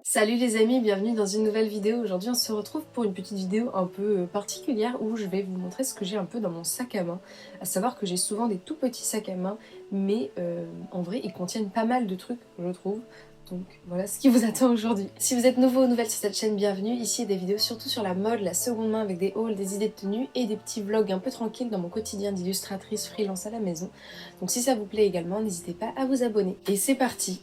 Salut les amis, bienvenue dans une nouvelle vidéo. Aujourd'hui on se retrouve pour une petite vidéo un peu particulière où je vais vous montrer ce que j'ai un peu dans mon sac à main. À savoir que j'ai souvent des tout petits sacs à main, mais en vrai ils contiennent pas mal de trucs, je trouve. Donc voilà ce qui vous attend aujourd'hui. Si vous êtes nouveau ou nouvelle sur cette chaîne, bienvenue. Ici des vidéos surtout sur la mode, la seconde main avec des hauls, des idées de tenue et des petits vlogs un peu tranquilles dans mon quotidien d'illustratrice freelance à la maison. Donc si ça vous plaît également, n'hésitez pas à vous abonner. Et c'est parti.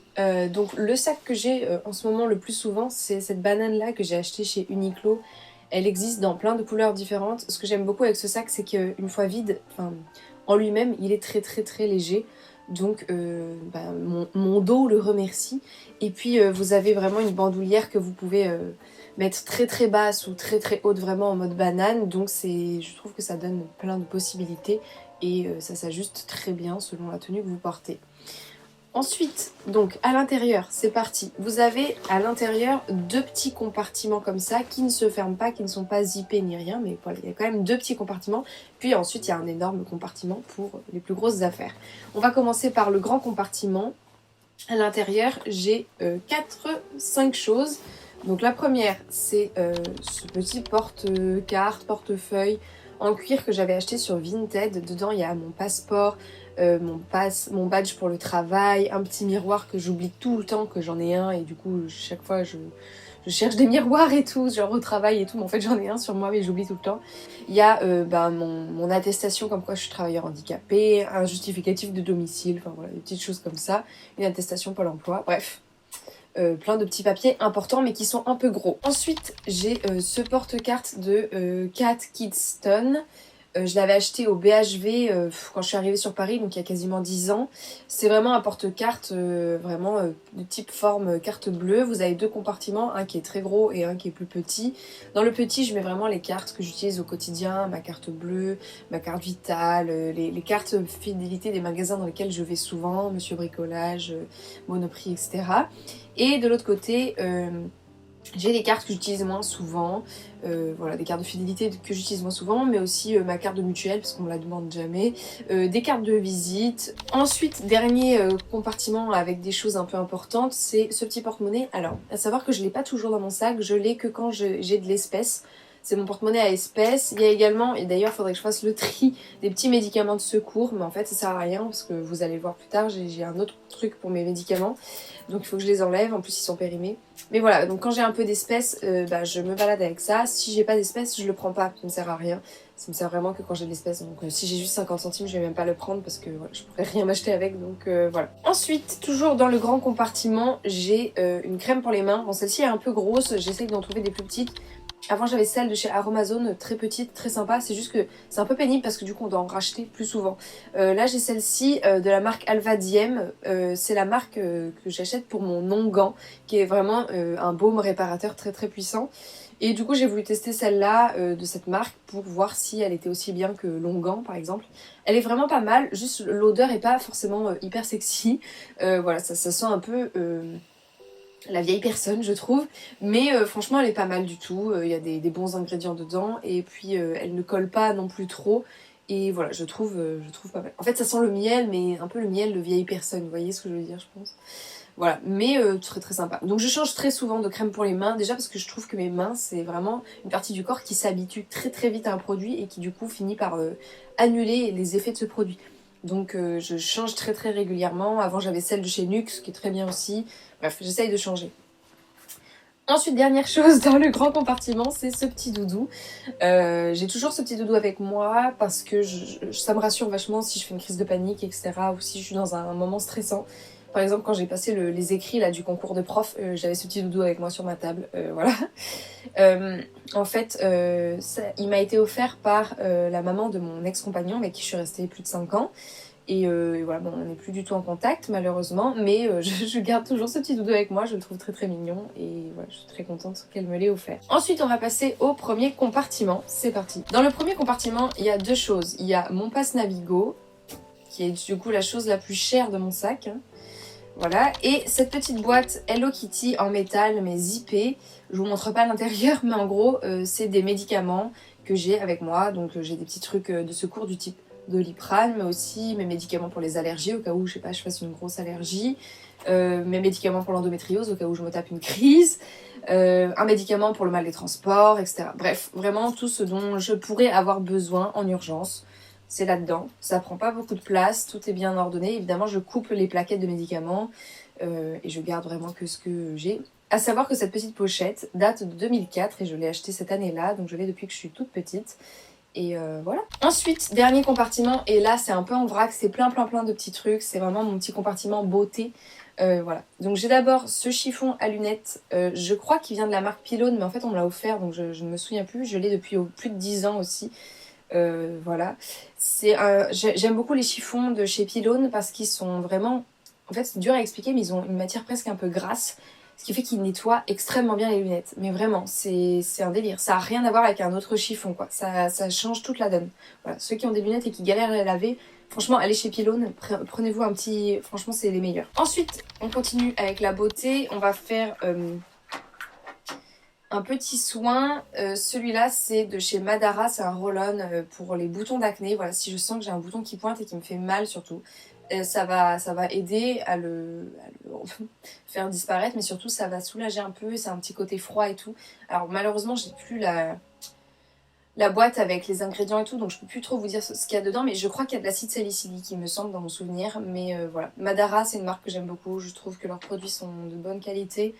Donc le sac que j'ai en ce moment le plus souvent, c'est cette banane là que j'ai achetée chez Uniqlo. Elle existe dans plein de couleurs différentes. Ce que j'aime beaucoup avec ce sac, c'est qu'une fois vide, en lui-même, il est très léger. Donc mon dos le remercie. Et puis vous avez vraiment une bandoulière que vous pouvez mettre très basse ou très haute, vraiment en mode banane. Donc je trouve que ça donne plein de possibilités et ça s'ajuste très bien selon la tenue que vous portez. Ensuite, donc à l'intérieur, c'est parti. Vous avez à l'intérieur deux petits compartiments comme ça qui ne se ferment pas, qui ne sont pas zippés ni rien, mais voilà, il y a quand même deux petits compartiments. Puis ensuite, il y a un énorme compartiment pour les plus grosses affaires. On va commencer par le grand compartiment. À l'intérieur, j'ai 4-5 choses. Donc la première, c'est ce petit porte-carte, portefeuille en cuir que j'avais acheté sur Vinted. Dedans, il y a mon passeport, mon badge pour le travail, un petit miroir que j'oublie tout le temps que j'en ai un et du coup chaque fois je cherche des miroirs et tout, genre au travail et tout, mais en fait j'en ai un sur moi mais j'oublie tout le temps. Il y a mon attestation comme quoi je suis travailleur handicapé, un justificatif de domicile, enfin voilà, des petites choses comme ça, une attestation Pôle emploi, bref. Plein de petits papiers importants mais qui sont un peu gros. Ensuite j'ai ce porte-carte de Cat Kidston. Je l'avais acheté au BHV quand je suis arrivée sur Paris, donc il y a quasiment 10 ans. C'est vraiment un porte-carte de type forme carte bleue. Vous avez deux compartiments, un qui est très gros et un qui est plus petit. Dans le petit, je mets vraiment les cartes que j'utilise au quotidien, ma carte bleue, ma carte vitale, les cartes fidélité des magasins dans lesquels je vais souvent, Monsieur Bricolage, Monoprix, etc. Et de l'autre côté, j'ai des cartes que j'utilise moins souvent, voilà, des cartes de fidélité que j'utilise moins souvent, mais aussi ma carte de mutuelle parce qu'on me la demande jamais, des cartes de visite. Ensuite, dernier compartiment avec des choses un peu importantes, c'est ce petit porte-monnaie. Alors, à savoir que je l'ai pas toujours dans mon sac, je l'ai que quand j'ai de l'espèce. C'est mon porte-monnaie à espèces. Il y a également, et d'ailleurs il faudrait que je fasse le tri, des petits médicaments de secours, mais en fait ça sert à rien parce que vous allez voir plus tard, j'ai un autre truc pour mes médicaments. Donc il faut que je les enlève, en plus ils sont périmés. Mais voilà, donc quand j'ai un peu d'espèces, je me balade avec ça. Si j'ai pas d'espèces, je le prends pas, ça me sert à rien. Ça me sert vraiment que quand j'ai de l'espèce. Donc si j'ai juste 50 centimes, je vais même pas le prendre parce que voilà, je pourrais rien m'acheter avec. Donc voilà. Ensuite, toujours dans le grand compartiment, j'ai une crème pour les mains. Bon, celle-ci est un peu grosse, j'essaye d'en trouver des plus petites. Avant j'avais celle de chez Aromazone, très petite, très sympa, c'est juste que c'est un peu pénible parce que du coup on doit en racheter plus souvent. Là j'ai celle-ci de la marque Alva Diem, c'est la marque que j'achète pour mon onguent, qui est vraiment un baume réparateur très puissant. Et du coup j'ai voulu tester celle-là de cette marque pour voir si elle était aussi bien que l'onguent par exemple. Elle est vraiment pas mal, juste l'odeur est pas forcément hyper sexy, voilà ça sent un peu... la vieille personne je trouve, mais franchement elle est pas mal du tout, il y a des bons ingrédients dedans et puis elle ne colle pas non plus trop et voilà je trouve pas mal. En fait ça sent le miel mais un peu le miel de vieille personne, vous voyez ce que je veux dire je pense. Voilà, mais très sympa. Donc je change très souvent de crème pour les mains, déjà parce que je trouve que mes mains c'est vraiment une partie du corps qui s'habitue très vite à un produit et qui du coup finit par annuler les effets de ce produit. Donc je change très régulièrement. Avant j'avais celle de chez Nuxe qui est très bien aussi. Bref, j'essaye de changer. Ensuite, dernière chose dans le grand compartiment, c'est ce petit doudou. J'ai toujours ce petit doudou avec moi parce que ça me rassure vachement si je fais une crise de panique, etc. Ou si je suis dans un moment stressant. Par exemple, quand j'ai passé les écrits là, du concours de prof, j'avais ce petit doudou avec moi sur ma table. Voilà. En fait, il m'a été offert par la maman de mon ex-compagnon avec qui je suis restée plus de 5 ans. Et voilà, bon, on n'est plus du tout en contact malheureusement, mais je garde toujours ce petit doudou avec moi, je le trouve très mignon et voilà, je suis très contente qu'elle me l'ait offert. Ensuite on va passer au premier compartiment, c'est parti. Dans le premier compartiment il y a deux choses, il y a mon passe Navigo, qui est du coup la chose la plus chère de mon sac, hein. Voilà, et cette petite boîte Hello Kitty en métal mais zippée, je vous montre pas l'intérieur mais en gros c'est des médicaments que j'ai avec moi, donc j'ai des petits trucs de secours du type Doliprane, mais aussi mes médicaments pour les allergies, au cas où, je sais pas, je fasse une grosse allergie, mes médicaments pour l'endométriose, au cas où je me tape une crise, un médicament pour le mal des transports, etc. Bref, vraiment tout ce dont je pourrais avoir besoin en urgence, c'est là-dedans. Ça prend pas beaucoup de place, tout est bien ordonné. Évidemment, je coupe les plaquettes de médicaments et je garde vraiment que ce que j'ai. À savoir que cette petite pochette date de 2004 et je l'ai achetée cette année-là, donc je l'ai depuis que je suis toute petite. Et voilà. Ensuite, dernier compartiment, et là c'est un peu en vrac, c'est plein de petits trucs, c'est vraiment mon petit compartiment beauté. Voilà. Donc j'ai d'abord ce chiffon à lunettes, je crois qu'il vient de la marque Pylone, mais en fait on me l'a offert, donc je ne me souviens plus, je l'ai depuis plus de 10 ans aussi. Voilà. J'aime beaucoup les chiffons de chez Pylone parce qu'ils sont vraiment... En fait c'est dur à expliquer, mais ils ont une matière presque un peu grasse. Ce qui fait qu'il nettoie extrêmement bien les lunettes. Mais vraiment, c'est un délire. Ça n'a rien à voir avec un autre chiffon, quoi. Ça change toute la donne. Voilà. Ceux qui ont des lunettes et qui galèrent à les laver, franchement, allez chez Pylone, prenez-vous un petit... Franchement, c'est les meilleurs. Ensuite, on continue avec la beauté. On va faire un petit soin. Celui-là, c'est de chez Madara. C'est un roll-on pour les boutons d'acné. Voilà, si je sens que j'ai un bouton qui pointe et qui me fait mal surtout. Ça va aider à le faire disparaître, mais surtout ça va soulager un peu, c'est un petit côté froid et tout. Alors malheureusement j'ai plus la boîte avec les ingrédients et tout, donc je peux plus trop vous dire ce qu'il y a dedans, mais je crois qu'il y a de l'acide salicylique, il me semble, dans mon souvenir. Mais voilà, Madara c'est une marque que j'aime beaucoup, je trouve que leurs produits sont de bonne qualité.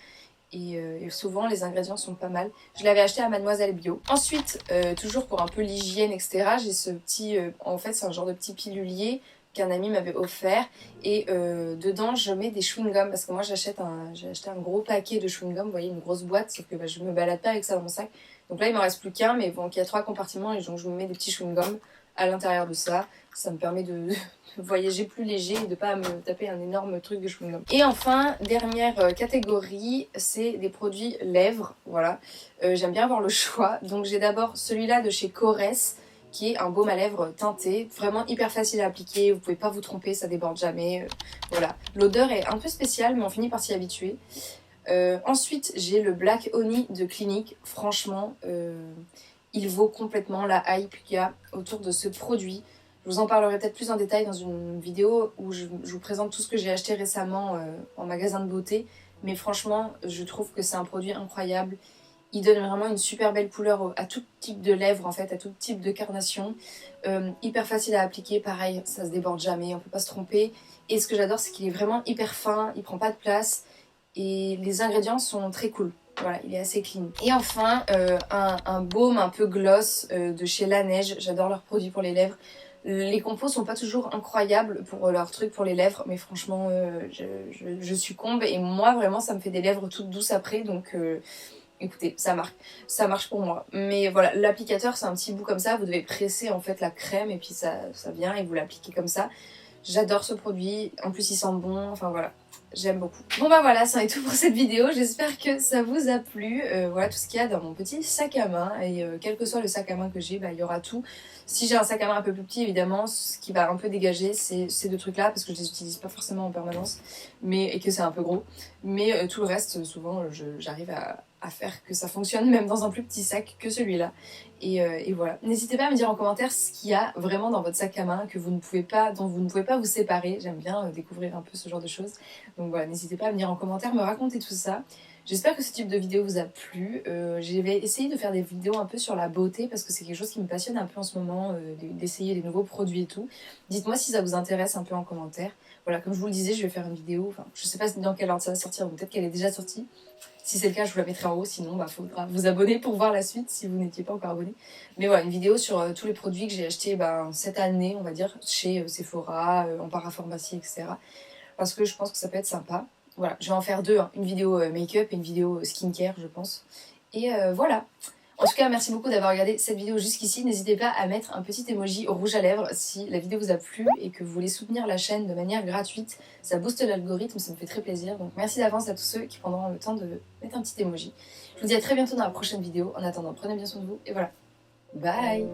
Et souvent les ingrédients sont pas mal. Je l'avais acheté à Mademoiselle Bio. Ensuite, toujours pour un peu l'hygiène, etc., j'ai ce petit... en fait c'est un genre de petit pilulier qu'un ami m'avait offert, et dedans je mets des chewing-gums parce que moi j'ai acheté un gros paquet de chewing-gums, vous voyez, une grosse boîte, sauf que je me balade pas avec ça dans mon sac, donc là il m'en reste plus qu'un, mais bon, il y a 3 compartiments et donc je me mets des petits chewing-gums à l'intérieur de ça. Ça me permet de voyager plus léger et de pas me taper un énorme truc de chewing-gum. Et enfin, dernière catégorie, c'est des produits lèvres. Voilà, j'aime bien avoir le choix, donc j'ai d'abord celui-là de chez Corès, qui est un baume à lèvres teinté, vraiment hyper facile à appliquer, vous pouvez pas vous tromper, ça déborde jamais, voilà. L'odeur est un peu spéciale, mais on finit par s'y habituer. Ensuite, j'ai le Black Honey de Clinique, franchement, il vaut complètement la hype qu'il y a autour de ce produit. Je vous en parlerai peut-être plus en détail dans une vidéo où je vous présente tout ce que j'ai acheté récemment en magasin de beauté, mais franchement, je trouve que c'est un produit incroyable. Il donne vraiment une super belle couleur à tout type de lèvres, en fait, à tout type de carnation. Hyper facile à appliquer, pareil, ça se déborde jamais, on peut pas se tromper. Et ce que j'adore, c'est qu'il est vraiment hyper fin, il prend pas de place. Et les ingrédients sont très cool. Voilà, il est assez clean. Et enfin, un baume un peu gloss de chez La Neige. J'adore leurs produits pour les lèvres. Les compos sont pas toujours incroyables pour leurs trucs pour les lèvres, mais franchement, je succombe. Et moi, vraiment, ça me fait des lèvres toutes douces après, donc... écoutez, ça marche pour moi. Mais voilà, l'applicateur c'est un petit bout comme ça, vous devez presser en fait la crème et puis ça vient et vous l'appliquez comme ça. J'adore ce produit, en plus il sent bon, enfin voilà, j'aime beaucoup. Bon bah voilà, ça est tout pour cette vidéo, j'espère que ça vous a plu. Voilà tout ce qu'il y a dans mon petit sac à main, et quel que soit le sac à main que j'ai, bah il y aura tout. Si j'ai un sac à main un peu plus petit, évidemment, ce qui va un peu dégager, c'est ces deux trucs là, parce que je les utilise pas forcément en permanence, et que c'est un peu gros. Mais tout le reste, souvent, j'arrive à faire que ça fonctionne, même dans un plus petit sac que celui-là. Et voilà. N'hésitez pas à me dire en commentaire ce qu'il y a vraiment dans votre sac à main dont vous ne pouvez pas vous séparer. J'aime bien découvrir un peu ce genre de choses. Donc voilà, n'hésitez pas à me dire en commentaire, me raconter tout ça. J'espère que ce type de vidéo vous a plu. Je vais essayer de faire des vidéos un peu sur la beauté parce que c'est quelque chose qui me passionne un peu en ce moment, d'essayer des nouveaux produits et tout. Dites-moi si ça vous intéresse un peu en commentaire. Voilà, comme je vous le disais, je vais faire une vidéo, enfin je sais pas dans quelle ordre ça va sortir, donc peut-être qu'elle est déjà sortie. Si c'est le cas, je vous la mettrai en haut, sinon bah faudra vous abonner pour voir la suite si vous n'étiez pas encore abonné. Mais voilà, une vidéo sur tous les produits que j'ai achetés cette année, on va dire, chez Sephora, en parapharmacie, etc. Parce que je pense que ça peut être sympa. Voilà, je vais en faire deux, hein. Une vidéo make-up et une vidéo skincare, je pense. Et voilà. En tout cas, merci beaucoup d'avoir regardé cette vidéo jusqu'ici. N'hésitez pas à mettre un petit emoji rouge à lèvres si la vidéo vous a plu et que vous voulez soutenir la chaîne de manière gratuite. Ça booste l'algorithme, ça me fait très plaisir. Donc merci d'avance à tous ceux qui prendront le temps de mettre un petit emoji. Je vous dis à très bientôt dans la prochaine vidéo. En attendant, prenez bien soin de vous et voilà. Bye!